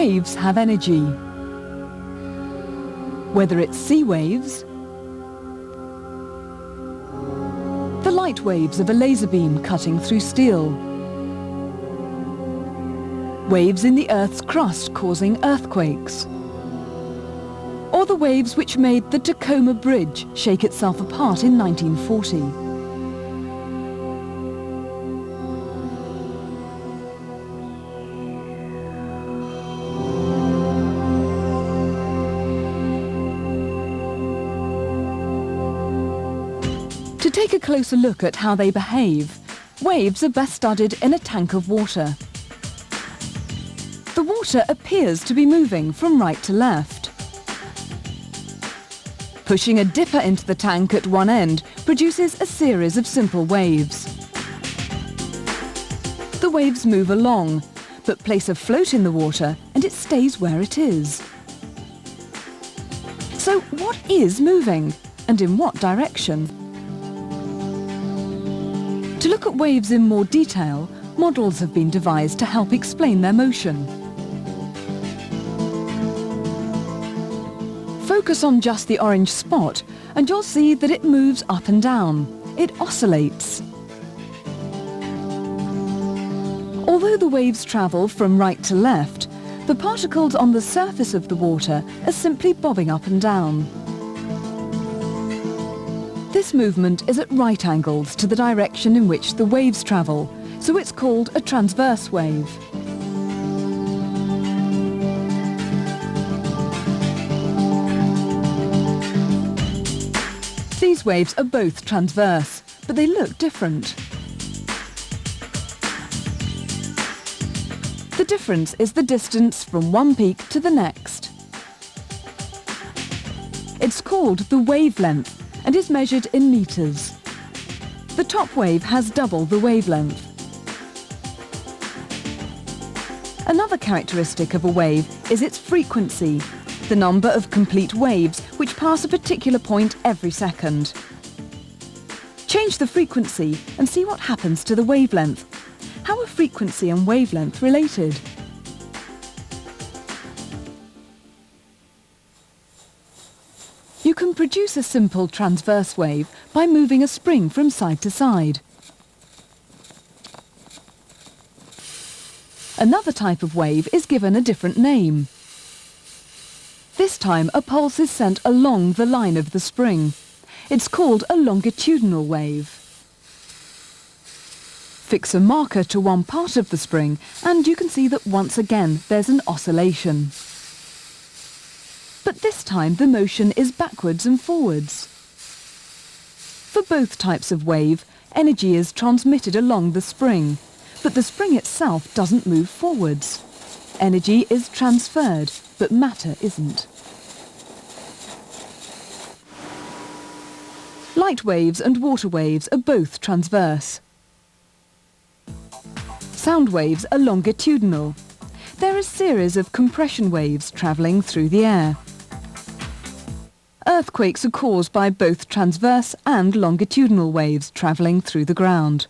Waves have energy. Whether it's sea waves, the light waves of a laser beam cutting through steel, waves in the Earth's crust causing earthquakes, or the waves which made the Tacoma Bridge shake itself apart in 1940. To take a closer look at how they behave, waves are best studied in a tank of water. The water appears to be moving from right to left. Pushing a dipper into the tank at one end produces a series of simple waves. The waves move along, but place a float in the water and it stays where it is. So what is moving, and in what direction? To look at waves in more detail, models have been devised to help explain their motion. Focus on just the orange spot and you'll see that it moves up and down. It oscillates. Although the waves travel from right to left, the particles on the surface of the water are simply bobbing up and down. This movement is at right angles to the direction in which the waves travel, so it's called a transverse wave. These waves are both transverse, but they look different. The difference is the distance from one peak to the next. It's called the wavelength and is measured in meters. The top wave has double the wavelength. Another characteristic of a wave is its frequency, the number of complete waves which pass a particular point every second. Change the frequency and see what happens to the wavelength. How are frequency and wavelength related? You can produce a simple transverse wave by moving a spring from side to side. Another type of wave is given a different name. This time a pulse is sent along the line of the spring. It's called a longitudinal wave. Fix a marker to one part of the spring and you can see that once again there's an oscillation. But this time the motion is backwards and forwards. For both types of wave, energy is transmitted along the spring, but the spring itself doesn't move forwards. Energy is transferred, but matter isn't. Light waves and water waves are both transverse. Sound waves are longitudinal. They're a series of compression waves travelling through the air. Earthquakes are caused by both transverse and longitudinal waves travelling through the ground.